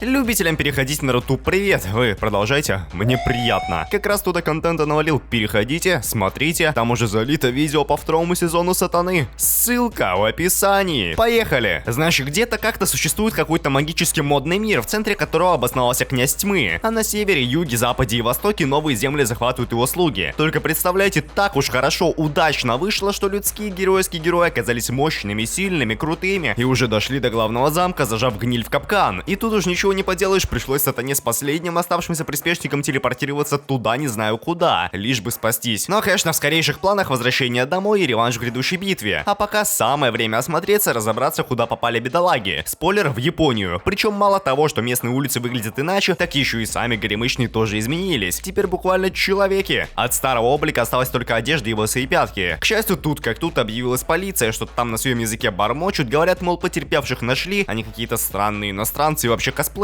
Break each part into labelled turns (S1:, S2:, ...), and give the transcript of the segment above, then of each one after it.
S1: Любителям переходить на Рутуб привет, вы продолжайте, мне приятно. Как раз туда контента навалил, переходите, смотрите, там уже залито видео по второму сезону Сатаны. Ссылка в описании. Поехали! Значит, где-то как-то существует какой-то магический модный мир, в центре которого обосновался князь тьмы. А на севере, юге, западе и востоке новые земли захватывают его слуги. Только представляете, так уж хорошо, удачно вышло, что людские геройские герои оказались мощными, сильными, крутыми и уже дошли до главного замка, зажав гниль в капкан. И тут уж ничего не поделаешь, пришлось Сатане с последним оставшимся приспешником телепортироваться туда не знаю куда, лишь бы спастись. Но, конечно, в скорейших планах возвращение домой и реванш в грядущей битве. А пока самое время осмотреться, разобраться, куда попали бедолаги. Спойлер, в Японию. Причем мало того, что местные улицы выглядят иначе, так еще и сами горемычные тоже изменились. Теперь буквально человеки. От старого облика осталась только одежда и босые пятки. К счастью, тут как тут объявилась полиция, что там на своем языке бормочут, говорят, мол, потерпевших нашли, они какие-то странные иностранцы и вообще косплееры.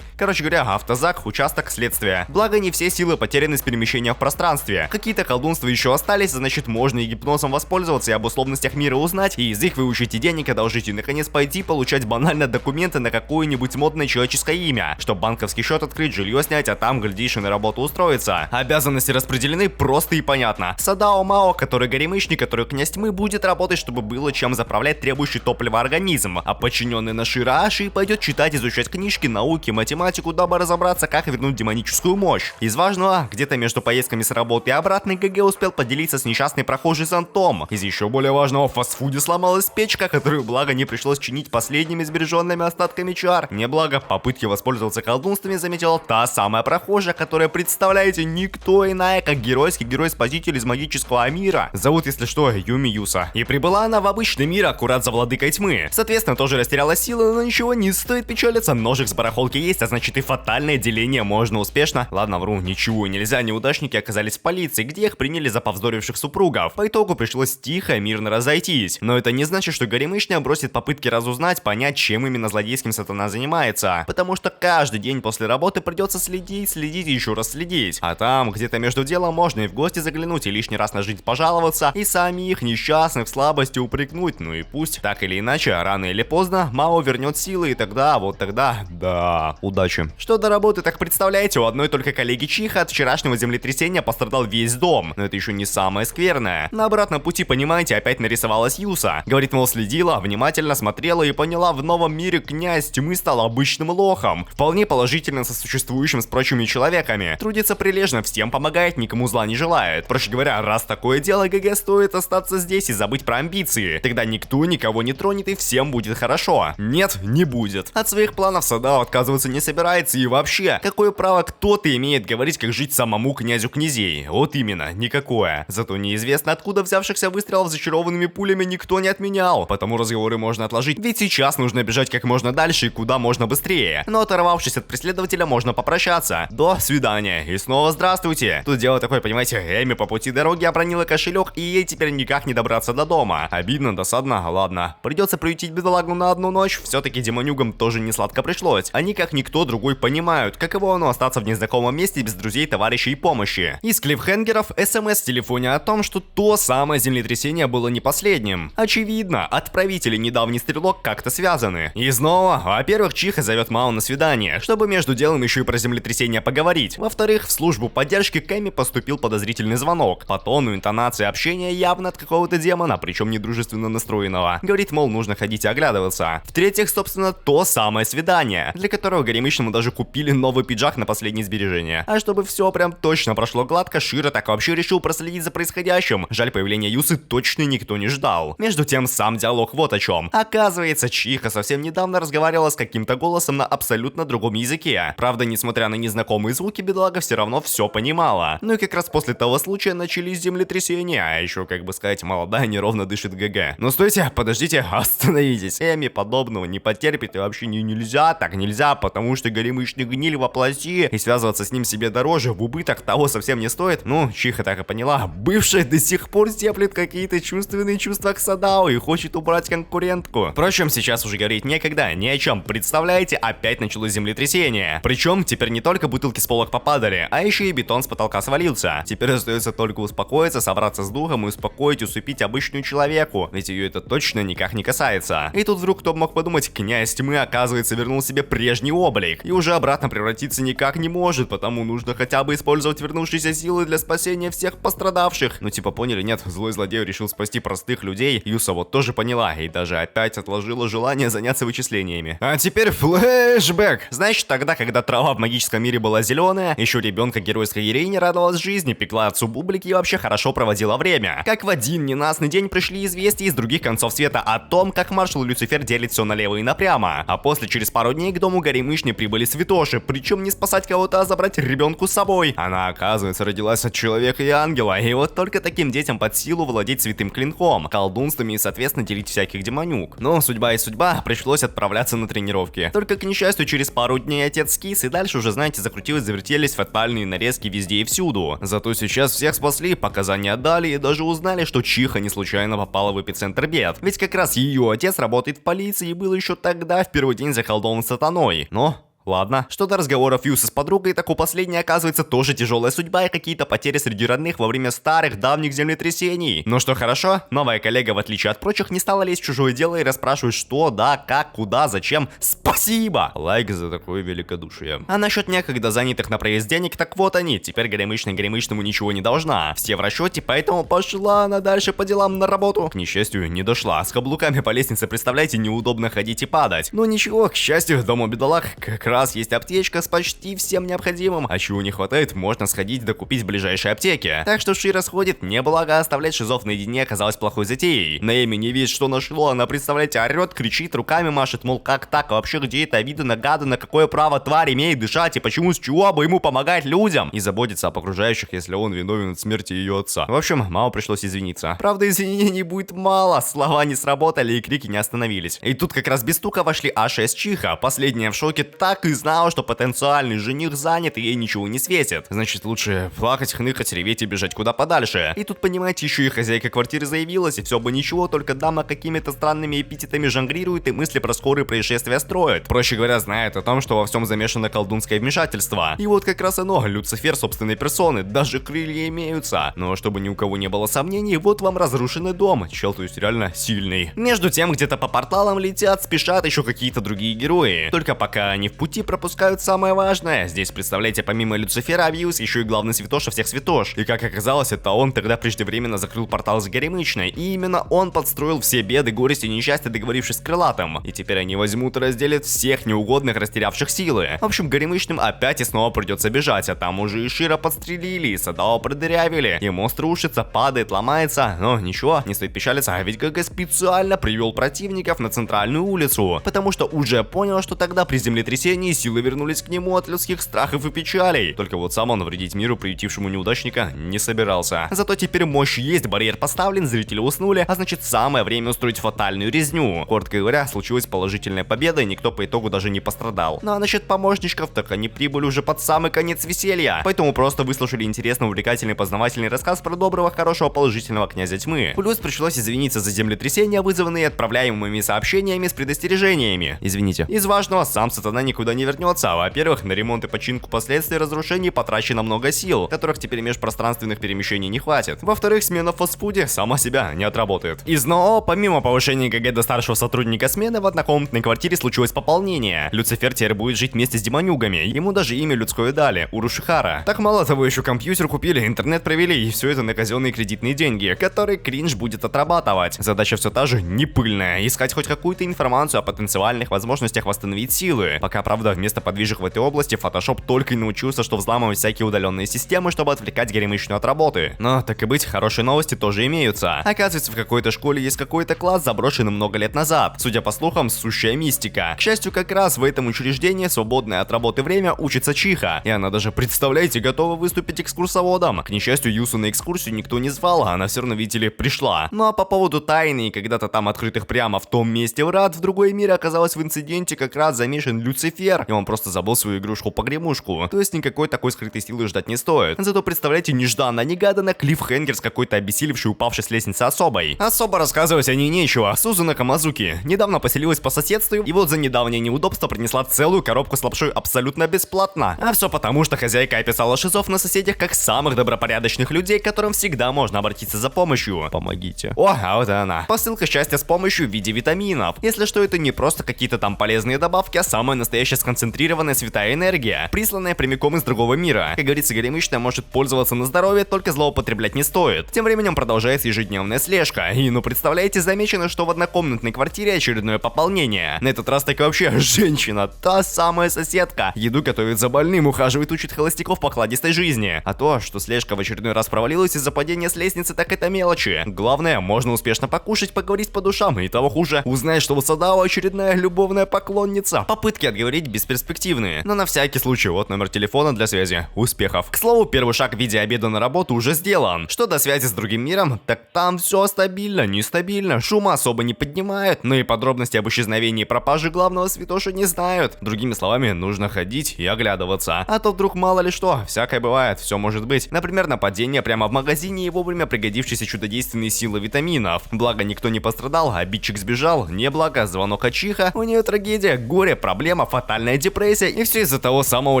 S1: Короче говоря, автозак, участок, следствия. Благо, не все силы потеряны с перемещения в пространстве. Какие-то колдунства еще остались, значит, можно и гипнозом воспользоваться, и об условностях мира узнать, и язык выучить, и денег одолжить, и наконец пойти получать банально документы на какое-нибудь модное человеческое имя, чтобы банковский счет открыть, жилье снять, а там, глядишь, и на работу устроиться. Обязанности распределены просто и понятно. Садао Мао, который горемычник, который князь тьмы, будет работать, чтобы было чем заправлять требующий топлива организм, а подчиненный Нашира Аши пойдет читать, изучать книжки, науки, математику, дабы разобраться, как вернуть демоническую мощь. Из важного, где-то между поездками с работы и обратно, ГГ успел поделиться с несчастной прохожей Зонтом. Из еще более важного, в фастфуде сломалась печка, которую, благо, не пришлось чинить последними сбереженными остатками чар. Не благо, попытки воспользоваться колдунствами заметила та самая прохожая, которая, представляете, никто иная, как геройский герой-спаситель из магического мира. Зовут, если что, Юми Юса. И прибыла она в обычный мир аккурат за владыкой тьмы. Соответственно, тоже растеряла силы, но ничего, не стоит печалиться, ножик с барахолки есть, а значит и фатальное деление можно успешно. Ладно, вру, ничего нельзя, неудачники оказались в полиции, где их приняли за повздоривших супругов. По итогу пришлось тихо, мирно разойтись. Но это не значит, что горемычная бросит попытки разузнать, понять, чем именно злодейским Сатана занимается. Потому что каждый день после работы придется следить и еще раз следить. А там, где-то между делом, можно и в гости заглянуть, и лишний раз на жизнь пожаловаться, и самих несчастных в слабости упрекнуть. Ну и пусть. Так или иначе, рано или поздно, Мао вернет силы, и тогда, вот тогда, да, удачи. Что до работы, так представляете, у одной только коллеги Чиха от вчерашнего землетрясения пострадал весь дом. Но это еще не самое скверное. На обратном пути, понимаете, опять нарисовалась Юса. Говорит, мол, следила, внимательно смотрела и поняла, в новом мире князь тьмы стал обычным лохом. Вполне положительно сосуществующим с прочими человеками. Трудится прилежно, всем помогает, никому зла не желает. Проще говоря, раз такое дело, ГГ стоит остаться здесь и забыть про амбиции. Тогда никто никого не тронет и всем будет хорошо. Нет, не будет. От своих планов Садао отказываться не собирается и вообще, какое право кто-то имеет говорить, как жить самому князю князей? Вот именно, никакое. Зато неизвестно, откуда взявшихся выстрелов зачарованными пулями никто не отменял. Потому разговоры можно отложить, ведь сейчас нужно бежать как можно дальше и куда можно быстрее. Но оторвавшись от преследователя, можно попрощаться. До свидания. И снова здравствуйте. Тут дело такое, понимаете, Эми по пути дороги обронила кошелек, и ей теперь никак не добраться до дома. Обидно, досадно, ладно. Придется приютить бедолагу на одну ночь, все-таки демонюгам тоже не сладко пришлось. Они, как никто другой, понимают, каково оно остаться в незнакомом месте без друзей, товарищей и помощи. Из клиффхенгеров СМС в телефоне о том, что то самое землетрясение было не последним. Очевидно, отправитель и недавний стрелок как-то связаны. И снова, во-первых, Чиха зовет Мао на свидание, чтобы между делом еще и про землетрясение поговорить. Во-вторых, в службу поддержки к Эми поступил подозрительный звонок. По тону, интонации общения явно от какого-то демона, причем недружественно настроенного. Говорит, мол, нужно ходить и оглядываться. В-третьих, собственно, то самое свидание, для которого горемычному даже купили новый пиджак на последние сбережения. А чтобы все прям точно прошло гладко, Широ так вообще решил проследить за происходящим. Жаль, появления Юсы точно никто не ждал. Между тем, сам диалог вот о чем. Оказывается, Чиха совсем недавно разговаривала с каким-то голосом на абсолютно другом языке. Правда, несмотря на незнакомые звуки, бедолага все равно все понимала. Ну и как раз после того случая начались землетрясения, а еще, как бы сказать, молодая неровно дышит ГГ. Но стойте, подождите, остановитесь. Эми подобного не потерпит и вообще нельзя, так нельзя, потому что горемычный гниль воплоти, и связываться с ним себе дороже, в убыток того совсем не стоит. Ну, Чиха так и поняла, бывшая до сих пор теплит какие-то чувственные чувства к Садао и хочет убрать конкурентку. Впрочем, сейчас уже говорить некогда, ни о чем. Представляете, опять началось землетрясение. Причем теперь не только бутылки с полок попадали, а еще и бетон с потолка свалился. Теперь остается только успокоиться, собраться с духом и успокоить, усыпить обычную человеку, ведь ее это точно никак не касается. И тут вдруг кто бы мог подумать, князь тьмы, оказывается, вернул себе прежний облик. И уже обратно превратиться никак не может, потому нужно хотя бы использовать вернувшиеся силы для спасения всех пострадавших. Ну типа поняли, нет, злой злодей решил спасти простых людей. Юса вот тоже поняла и даже опять отложила желание заняться вычислениями. А теперь флешбэк. Значит, тогда, когда трава в магическом мире была зеленая, еще ребенка геройская героиня радовалась жизни, пекла отцу бублики и вообще хорошо проводила время. Как в один ненастный день пришли известия из других концов света о том, как маршал Люцифер делит все налево и напрямо. А после, через пару дней, к дому Горемычной прибыли святоши, причем не спасать кого-то, а забрать ребенку с собой. Она, оказывается, родилась от человека и ангела, и вот только таким детям под силу владеть святым клинком, колдунствами и, соответственно, делить всяких демонюк. Но судьба и судьба, пришлось отправляться на тренировки. Только, к несчастью, через пару дней отец скис, и дальше уже, знаете, закрутилось, завертелись фатальные нарезки везде и всюду. Зато сейчас всех спасли, показания отдали и даже узнали, что Чиха не случайно попала в эпицентр бед. Ведь как раз ее отец работает в полиции и был еще тогда в первый день заколдован сатаной. Но... ладно. Что до разговоров Юсы с подругой, так у последней оказывается тоже тяжелая судьба и какие-то потери среди родных во время старых давних землетрясений. Но что хорошо, новая коллега, в отличие от прочих, не стала лезть в чужое дело и расспрашивать, что, да, как, куда, зачем. Спасибо! Лайк за такое великодушие. А насчет некогда занятых на проезд денег, так вот они. Теперь Горемычная Горемычному ничего не должна. Все в расчете, поэтому пошла она дальше по делам на работу. К несчастью, не дошла. С каблуками по лестнице, представляете, неудобно ходить и падать. Но ничего, к счастью, дома бедолаг как раз есть аптечка с почти всем необходимым, а чего не хватает, можно сходить докупить в ближайшей аптеке. Так что Ши расходит, не благо оставлять шизов наедине оказалось плохой затеей. Наэми не видит, что нашло, она, представляете, орет, кричит, руками машет, мол, как так, а вообще где это видно, гадано, какое право тварь имеет дышать и почему, с чего бы ему помогать людям и заботиться об окружающих, если он виновен от смерти ее отца. В общем, мама пришлось извиниться. Правда, извинений будет мало, слова не сработали и крики не остановились. И тут как раз без стука вошли Аша и Чиха. Последняя в шоке, так и знала, что потенциальный жених занят и ей ничего не светит. Значит, лучше плакать, хныкать, реветь и бежать куда подальше. И тут, понимаете, еще и хозяйка квартиры заявилась, и все бы ничего, только дама какими-то странными эпитетами жонглирует и мысли про скорые происшествия строит. Проще говоря, знает о том, что во всем замешано колдунское вмешательство. И вот как раз оно, Люцифер собственной персоны, даже крылья имеются. Но чтобы ни у кого не было сомнений, вот вам разрушенный дом. Чел, то есть реально сильный. Между тем, где-то по порталам летят, спешат еще какие-то другие герои. Только пока они в пути, пропускают самое важное. Здесь, представляете, помимо Люцифера объявился еще и главный святош всех святош. И как оказалось, это он тогда преждевременно закрыл портал с Горемычной. И именно он подстроил все беды, горести и несчастья, договорившись с Крылатым. И теперь они возьмут и разделят всех неугодных, растерявших силы. В общем, Горемычным опять и снова придется бежать, а там уже и Шира подстрелили, и Садао продырявили, и мост рушится, падает, ломается. Но ничего, не стоит печалиться, а ведь ГГ специально привел противников на центральную улицу, потому что уже понял, что тогда при землетрясении силы вернулись к нему от людских страхов и печалей. Только вот сам он вредить миру, приютившему неудачника, не собирался. Зато теперь мощь есть, барьер поставлен, зрители уснули, а значит самое время устроить фатальную резню. Коротко говоря, случилась положительная победа, и никто по итогу даже не пострадал. Ну а насчет помощничков, так они прибыли уже под самый конец веселья. Поэтому просто выслушали интересный, увлекательный, познавательный рассказ про доброго, хорошего, положительного князя тьмы. Плюс пришлось извиниться за землетрясения, вызванные отправляемыми сообщениями с предостережениями. Извините. Из важного, сам сатана никуда не вернется. Во-первых, на ремонт и починку последствий разрушений потрачено много сил, которых теперь межпространственных перемещений не хватит. Во-вторых, смена в фастфуде сама себя не отработает. Из НОО, помимо повышения ГГ до старшего сотрудника смены, в однокомнатной квартире случилось пополнение. Люцифер теперь будет жить вместе с демонюгами. Ему даже имя людское дали — Урушихара. Так мало того, еще компьютер купили, интернет провели, и все это на казенные кредитные деньги, которые кринж будет отрабатывать. Задача все та же, не пыльная, искать хоть какую-то информацию о потенциальных возможностях восстановить силы. Пока, правда, вместо подвижек в этой области Photoshop только и научился, что взламывать всякие удаленные системы, чтобы отвлекать Горемычную от работы. Но, так и быть, хорошие новости тоже имеются. Оказывается, в какой-то школе есть какой-то класс, заброшенный много лет назад. Судя по слухам, сущая мистика. К счастью, как раз в этом учреждении свободное от работы время учится Чиха. И она даже, представляете, готова выступить экскурсоводом. К несчастью, Юсу на экскурсию никто не звал, а она все равно, видите ли, пришла. Ну а по поводу тайны и когда-то там открытых прямо в том месте врат в другой мир, оказалось в инциденте как раз замешан Люцифер. И он просто забыл свою игрушку-погремушку. То есть никакой такой скрытой силы ждать не стоит. Зато, представляете, нежданно-негаданно клиффхенгер с какой-то обессилевшей, упавшей с лестницы особой. Особо рассказывать о ней нечего. Сузуна Камазуки недавно поселилась по соседству, и вот за недавнее неудобство принесла целую коробку с лапшой абсолютно бесплатно. А все потому, что хозяйка описала шизов на соседях как самых добропорядочных людей, к которым всегда можно обратиться за помощью. Помогите. О, а вот и она. Посылка счастья с помощью в виде витаминов. Если что, это не просто какие-то там полезные добавки, а самая настоящая настоящая сконцентрированная святая энергия, присланная прямиком из другого мира. Как говорится, горемычная может пользоваться на здоровье, только злоупотреблять не стоит. Тем временем продолжается ежедневная слежка. И, ну, представляете, замечено, что в однокомнатной квартире очередное пополнение. На этот раз так вообще женщина, та самая соседка. Еду готовит за больным, ухаживает, учит холостяков покладистой жизни. А то, что слежка в очередной раз провалилась из-за падения с лестницы, так это мелочи. Главное, можно успешно покушать, поговорить по душам, и того хуже, узнать, что у Садао очередная любовная поклонница. Попытки отговорить бесперспективные. Но на всякий случай, вот номер телефона для связи. Успехов. К слову, первый шаг в виде обеда на работу уже сделан. Что до связи с другим миром, так там все стабильно, нестабильно, шума особо не поднимают, но и подробности об исчезновении и пропаже главного святоши не знают. Другими словами, нужно ходить и оглядываться. А то вдруг мало ли что, всякое бывает, все может быть. Например, нападение прямо в магазине и вовремя пригодившиеся чудодейственные силы витаминов. Благо никто не пострадал, обидчик сбежал, не благо звонок от чиха, у нее трагедия, горе, проблема, фатальная депрессия, и все из-за того самого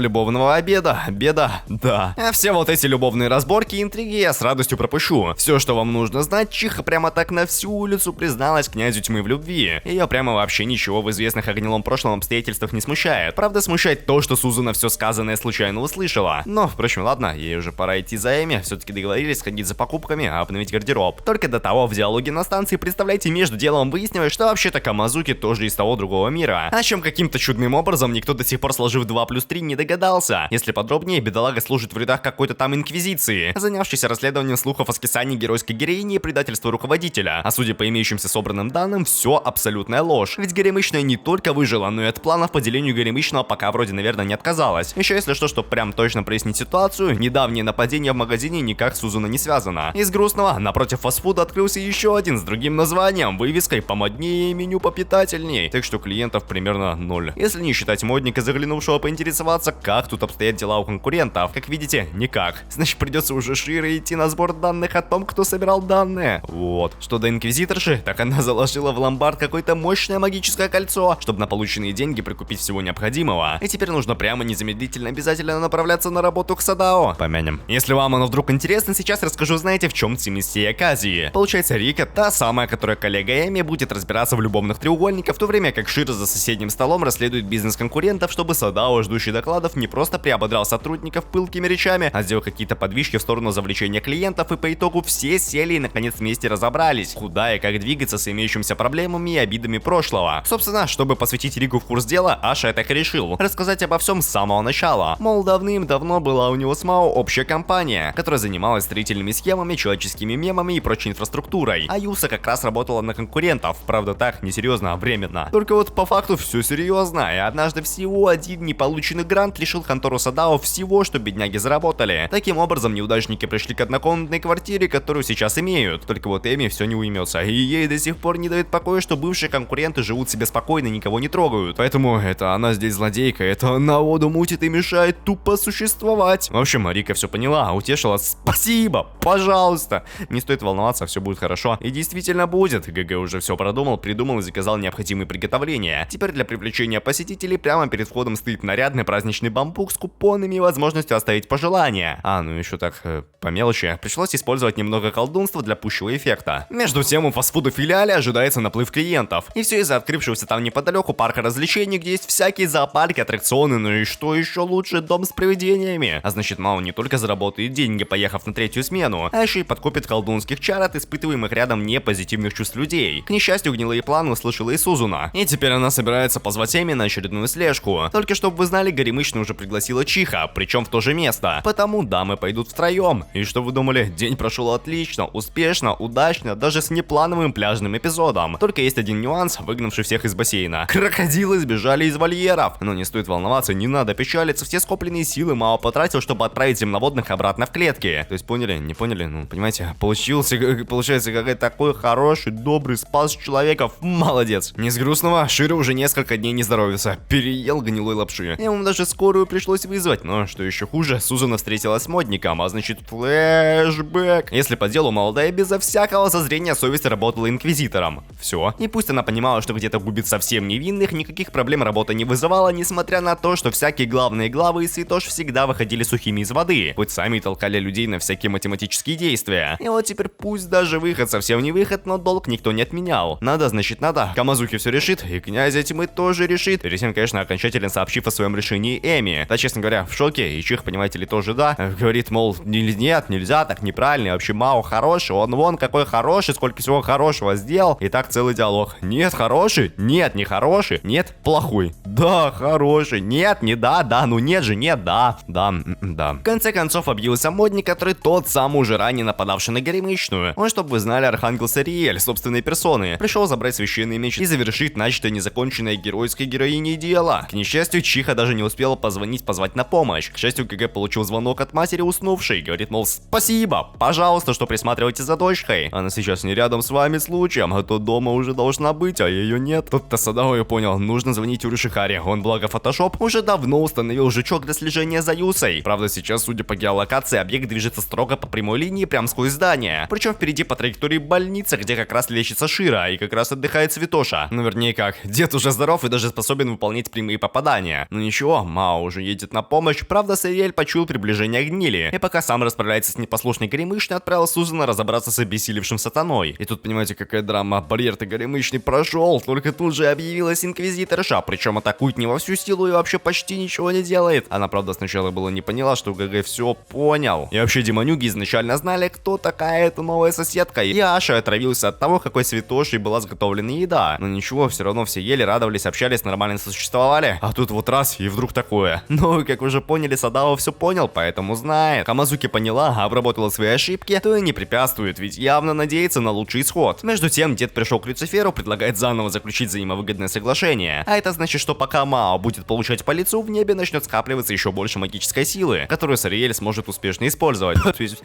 S1: любовного обеда. Беда, да. А все вот эти любовные разборки и интриги я с радостью пропущу. Все, что вам нужно знать, чиха прямо так на всю улицу призналась князю тьмы в любви. Ее прямо вообще ничего в известных о гнилом прошлом обстоятельствах не смущает. Правда, смущает то, что Сузуна все сказанное случайно услышала. Но, впрочем, ладно, ей уже пора идти за Эми, все-таки договорились сходить за покупками, а обновить гардероб. Только до того в диалоге на станции, представляете, между делом выяснилось, что вообще-то Камазуки тоже из того другого мира. О чем каким-то чудным образом никто до сих пор, сложив 2 плюс 3, не догадался. Если подробнее, бедолага служит в рядах какой-то там инквизиции, занявшейся расследованием слухов о скисании геройской героини и предательства руководителя. А судя по имеющимся собранным данным, все абсолютная ложь. Ведь горемычная не только выжила, но и от планов по делению горемычного пока вроде, наверное, не отказалась. Еще если что, чтобы прям точно прояснить ситуацию, недавнее нападение в магазине никак с Сузуна не связано. Из грустного, напротив фастфуда открылся еще один с другим названием, вывеской помоднее и меню попитательней. Так что клиентов примерно 0. Если не считать модника, заглянувшего поинтересоваться, как тут обстоят дела у конкурентов. Как видите, никак. Значит, придется уже шире идти на сбор данных о том, кто собирал данные. Вот. Что до инквизиторши, так она заложила в ломбард какое-то мощное магическое кольцо, чтобы на полученные деньги прикупить всего необходимого. И теперь нужно прямо незамедлительно обязательно направляться на работу к Садао. Помянем. Если вам оно вдруг интересно, сейчас расскажу, знаете, в чем цимис сей оказии. Получается, Рика та самая, которая коллега Эми будет разбираться в любовных треугольниках, в то время как Широ за соседним столом расследует бизнес конкурентов, чтобы Садао, ждущий докладов, не просто приободрял сотрудников пылкими речами, а сделал какие-то подвижки в сторону завлечения клиентов, и по итогу все сели и наконец вместе разобрались, куда и как двигаться с имеющимися проблемами и обидами прошлого. Собственно, чтобы посвятить Рику в курс дела, Аша так и решил рассказать обо всем с самого начала. Мол, давным-давно была у него с Мао общая компания, которая занималась строительными схемами, человеческими мемами и прочей инфраструктурой. А Юса как раз работала на конкурентов, правда так, несерьезно, а временно. Только вот по факту все серьезно, и однажды всего один неполученный грант лишил контору Садао всего, что бедняги заработали. Таким образом, неудачники пришли к однокомнатной квартире, которую сейчас имеют. Только вот Эми все не уймется, и ей до сих пор не дает покоя, что бывшие конкуренты живут себе спокойно, никого не трогают. Поэтому это она здесь злодейка, это она воду мутит и мешает тупо существовать. В общем, Рика все поняла, утешила. Спасибо, пожалуйста. Не стоит волноваться, все будет хорошо. И действительно будет. ГГ уже все продумал, придумал и заказал необходимые приготовления. Теперь для привлечения посетителей прямо перед входом стоит нарядный праздничный бамбук с купонами и возможностью оставить пожелания. А, ну еще так, по мелочи. Пришлось использовать немного колдунства для пущего эффекта. Между тем, у фастфуда филиале ожидается наплыв клиентов. И все из-за открывшегося там неподалеку парка развлечений, где есть всякие зоопарки, аттракционы, ну и что еще лучше, дом с привидениями. А значит, Мао не только заработает деньги, поехав на 3-ю смену, а еще и подкопит колдунских чар от испытываемых рядом непозитивных чувств людей. К несчастью, гнилые планы услышала и Сузуна. И теперь она собирается позвать Эми на очередную слежку. Только чтобы вы знали, горемычная уже пригласила Чиха, причем в то же место. Потому дамы пойдут втроем. И что вы думали? День прошел отлично, успешно, удачно, даже с неплановым пляжным эпизодом. Только есть один нюанс, выгнавший всех из бассейна. Крокодилы сбежали из вольеров. Но не стоит волноваться, не надо печалиться, все скопленные силы Мао потратил, чтобы отправить земноводных обратно в клетки. То есть поняли? Не поняли? Ну, понимаете, получается, какой такой хороший, добрый, спас человеков. Молодец. Не с грустного, Широ уже несколько дней не здоровится. Переел гнилой лапши. Ему даже скорую пришлось вызвать. Но что еще хуже, Сузуна встретилась с модником, а значит флешбэк. Если по делу, молодая безо всякого зазрения совесть работала инквизитором. Все. И пусть она понимала, что где-то губит совсем невинных, никаких проблем работа не вызывала, несмотря на то, что всякие главные главы и святош всегда выходили сухими из воды, хоть сами толкали людей на всякие математические действия. И вот теперь пусть даже выход совсем не выход, но долг никто не отменял. Надо, значит надо. Камазуки все решит, и князя тьмы тоже решит. Перед тем, как конечно, окончательно сообщив о своем решении Эми. Да, честно говоря, в шоке, и Чих, понимаете ли, тоже да. Говорит, мол, нет, нельзя, так неправильно, вообще Мао хороший, он вон какой хороший, сколько всего хорошего сделал. И так целый диалог. Нет, хороший? Нет, не хороший. Нет, плохой. Да, хороший. Нет, не да, ну нет же, нет, да. В конце концов объявился модник, который тот самый уже ранее нападавший на Горемычную. Он, чтобы вы знали, Архангел Сариэль, собственной персоны, пришел забрать священный меч и завершить начатое незаконченное геройской героиней дело. К несчастью, Чиха даже не успела позвать на помощь. К счастью, ГГ получил звонок от матери уснувшей. Говорит, мол, спасибо, пожалуйста, что присматриваете за дочкой. Она сейчас не рядом с вами случаем, а то дома уже должна быть, а ее нет. Тут-то Садао и понял, нужно звонить Урушихаре. Он, благо Photoshop, уже давно установил жучок для слежения за Юсой. Правда, сейчас, судя по геолокации, объект движется строго по прямой линии прямо сквозь здание. Причем впереди по траектории больница, где как раз лечится Шира и как раз отдыхает Святоша. Ну, вернее как, дед уже здоров и даже способен выполнять прямые попадания. Но ничего, Мао уже едет на помощь. Правда, Сариэль почуял приближение гнили. И пока сам расправляется с непослушной Горемычной, отправил Сузана разобраться с обессилевшим сатаной. И тут, понимаете, какая драма. Барьер-то Горемычный прошел, только тут же объявилась инквизиторша. Причем атакует не во всю силу и вообще почти ничего не делает. Она, правда, сначала было не поняла, что ГГ все понял. И вообще демонюги изначально знали, кто такая эта новая соседка. И Аша отравился от того, какой святошей была заготовлена еда. Но ничего, все равно все ели, радовались, общались, нормально сосуществовали. А тут вот раз, и вдруг такое. Ну, как уже поняли, Садао все понял, поэтому знает. Камазуки поняла, обработала свои ошибки, то и не препятствует, ведь явно надеется на лучший исход. Между тем, дед пришел к Люциферу, предлагает заново заключить взаимовыгодное соглашение. А это значит, что пока Мао будет получать по лицу, в небе начнет скапливаться еще больше магической силы, которую Сариэль сможет успешно использовать. То есть,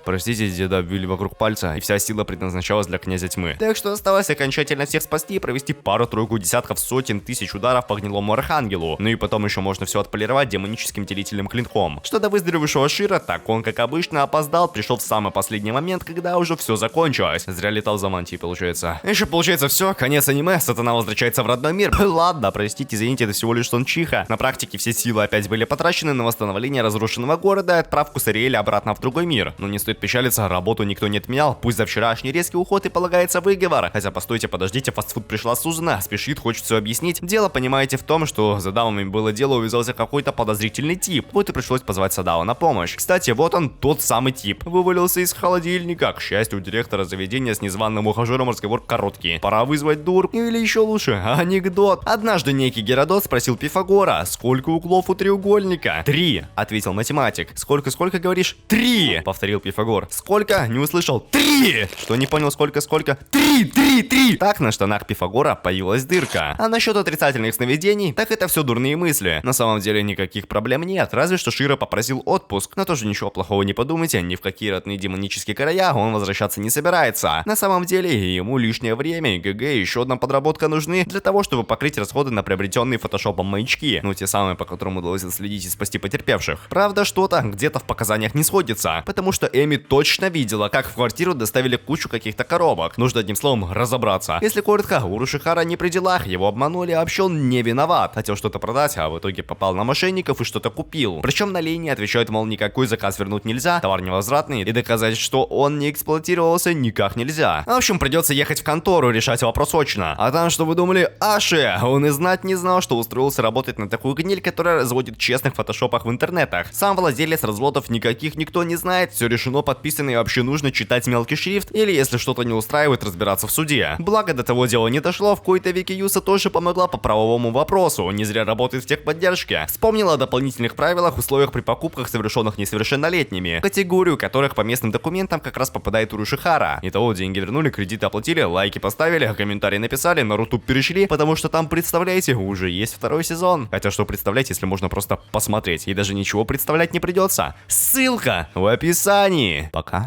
S1: простите, деда обвили вокруг пальца, и вся сила предназначалась для князя тьмы. Так что осталось окончательно всех спасти и провести пару-тройку десятков сотен тысяч ударов по гнилому архангелу. Ну и потом еще можно все отполировать демоническим делительным клинком. Что до выздоровевшего Шира, так он, как обычно, опоздал, пришел в самый последний момент, когда уже все закончилось. Зря летал за мантией, получается. Еще получается все, конец аниме, сатана возвращается в родной мир. Ладно, простите, извините, это всего лишь сон Чиха. На практике все силы опять были потрачены на восстановление разрушенного города и отправку Сариэля обратно в другой мир. Но не стоит печалиться, работу никто не отменял, пусть за вчерашний резкий уход и полагается выговор. Хотя постойте, подождите, фастфуд пришла Сузана, спешит, хочет все объяснить. Дело, понимаете, в том, что за дамами было дело, увязался какой-то подозрительный тип. Вот и пришлось позвать Садао на помощь. Кстати, вот он, тот самый тип. Вывалился из холодильника. К счастью, у директора заведения с незваным ухажером разговор короткий. Пора вызвать дур. Или еще лучше, анекдот. Однажды некий Геродот спросил Пифагора, сколько углов у треугольника? 3, ответил математик. Сколько, говоришь? 3, повторил Пифагор. Сколько? Не услышал. 3! Что, не понял, сколько? 3! Так на штанах Пифагора появилась дырка. А насчет отрицательных сновидений, так это все дурные мысли. На самом деле никаких проблем нет, разве что Шира попросил отпуск. Но тоже ничего плохого не подумайте, ни в какие родные демонические края он возвращаться не собирается. На самом деле ему лишнее время и ГГ еще одна подработка нужны для того, чтобы покрыть расходы на приобретенные фотошопом маячки. Ну, те самые, по которым удалось следить и спасти потерпевших. Правда, что-то где-то в показаниях не сходится, потому что Эми точно видела, как в квартиру доставили кучу каких-то коробок. Нужно одним словом разобраться. Если коротко, Урушихара не при делах, его обманули, а вообще он не виноват. Хотел что-то продать, а в итоге попал на мошенников и что-то купил. Причем на линии отвечают, мол, никакой заказ вернуть нельзя, товар невозвратный, и доказать, что он не эксплуатировался, никак нельзя. В общем, придется ехать в контору, решать вопрос очно. А там, что вы думали, Аши, он и знать не знал, что устроился работать на такую гниль, которая разводит честных фотошопах в интернетах. Сам владелец разводов никаких никто не знает, все решено, подписано и вообще нужно читать мелкий шрифт, или если что-то не устраивает, разбираться в суде. Благо до того дела не дошло, в кои-то веки Юса тоже помогла по правовому вопросу, не зря работает в техподдержке. Вспомнила о дополнительных правилах, условиях при покупках, совершенных несовершеннолетними, категорию которых по местным документам как раз попадает Урушихара. Итого деньги вернули, кредиты оплатили, лайки поставили, комментарии написали, на Рутуб перешли, потому что там, представляете, уже есть второй сезон. Хотя что представлять, если можно просто посмотреть, и даже ничего представлять не придется. Ссылка в описании. Пока.